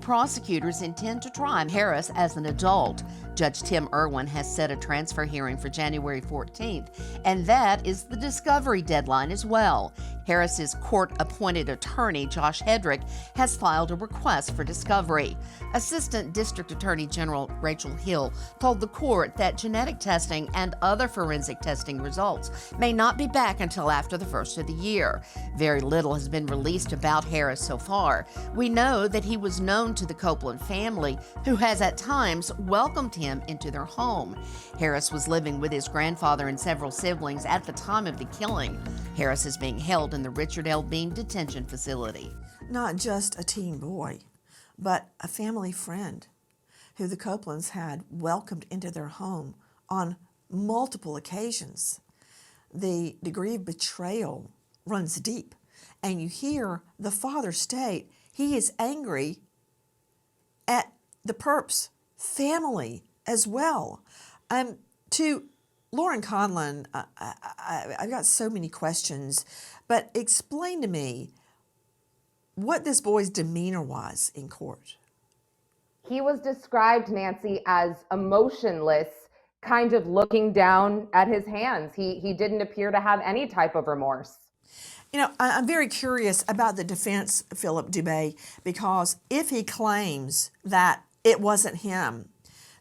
prosecutors intend to try Harris as an adult. Judge Tim Irwin has set a transfer hearing for January 14th, and that is the discovery deadline as well. Harris's court-appointed attorney, Josh Hedrick, has filed a request for discovery. Assistant District Attorney General Rachel Hill told the court that genetic testing and other forensic testing results may not be back until after the first of the year. Very little has been released about Harris so far. We know that he was known to the Copeland family, who has at times welcomed him into their home. Harris was living with his grandfather and several siblings at the time of the killing. Harris is being held in the Richard L. Bean Detention Facility. Not just a teen boy, but a family friend who the Copelands had welcomed into their home on multiple occasions. The degree of betrayal runs deep, and you hear the father state he is angry at the perp's family as well. To Lauren Conlon, I've got so many questions, but explain to me what this boy's demeanor was in court. He was described, Nancy, as emotionless, kind of looking down at his hands. He didn't appear to have any type of remorse. You know, I'm very curious about the defense, Philip Dubé, because if he claims that it wasn't him,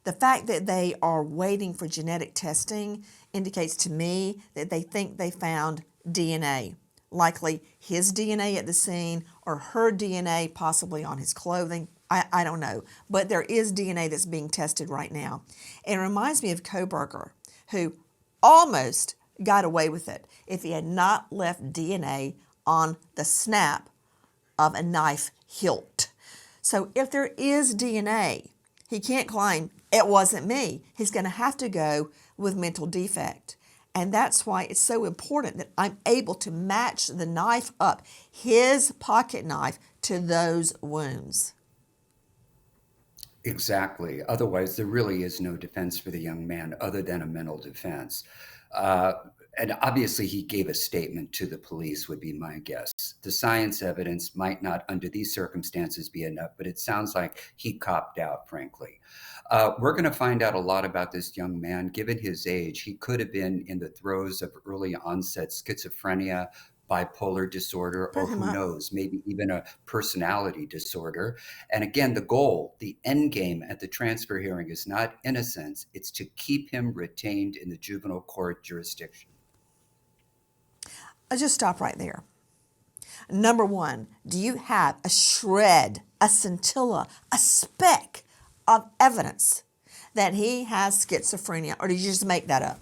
the fact that they are waiting for genetic testing indicates to me that they think they found DNA, likely his DNA at the scene or her DNA possibly on his clothing. I don't know, but there is DNA that's being tested right now. And it reminds me of Kohberger, who almost got away with it if he had not left DNA on the snap of a knife hilt. So if there is DNA, he can't claim it wasn't me. He's going to have to go with mental defect. And that's why it's so important that I'm able to match the knife up, his pocket knife, to those wounds. Exactly. Otherwise, there really is no defense for the young man other than a mental defense. And obviously, he gave a statement to the police, would be my guess. The science evidence might not, under these circumstances, be enough, but it sounds like he copped out, frankly. We're going to find out a lot about this young man. Given his age, he could have been in the throes of early onset schizophrenia, bipolar disorder, or who knows, maybe even a personality disorder. And again, the goal, the end game at the transfer hearing is not innocence. It's to keep him retained in the juvenile court jurisdiction. I'll just stop right there. Number one, do you have a shred, a scintilla, a speck of evidence that he has schizophrenia, or did you just make that up?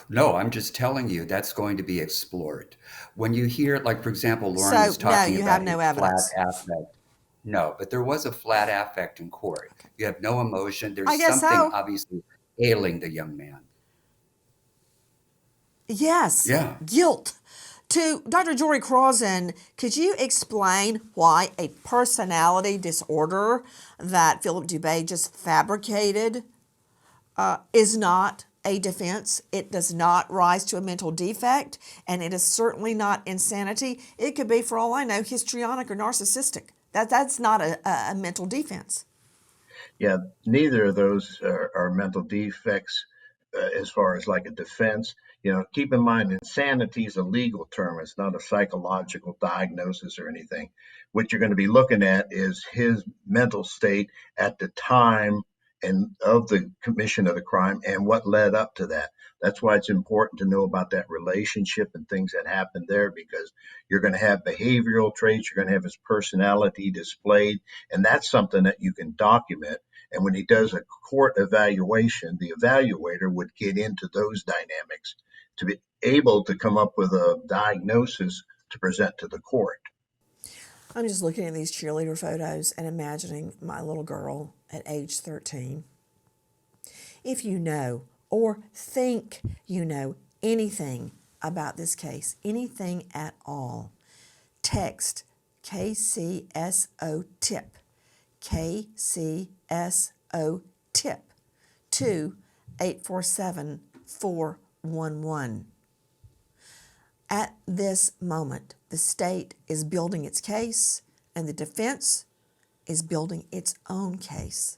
No, I'm just telling you that's going to be explored. When you hear, like, for example, Lauren was talking about no a flat evidence. affect. No, but there was a flat affect in court. Okay. You have no emotion. I There's guess something so. obviously ailing the young man. Yes, Yeah. guilt. To Dr. Jory Crossan, could you explain why a personality disorder that Philip Dubé just fabricated is not a defense? It does not rise to a mental defect, and it is certainly not insanity. It could be, for all I know, histrionic or narcissistic. That's not a mental defense. Yeah, neither of those are mental defects as far as like a defense. You know, keep in mind, insanity is a legal term. It's not a psychological diagnosis or anything. What you're going to be looking at is his mental state at the time and of the commission of the crime and what led up to that. That's why it's important to know about that relationship and things that happened there, because you're going to have behavioral traits, you're going to have his personality displayed, and that's something that you can document. And when he does a court evaluation, the evaluator would get into those dynamics to be able to come up with a diagnosis to present to the court. I'm just looking at these cheerleader photos and imagining my little girl at age 13. If you know or think you know anything about this case, anything at all, text KCSO TIP, KCSO TIP to 847-411. At this moment, the state is building its case, and the defense is building its own case.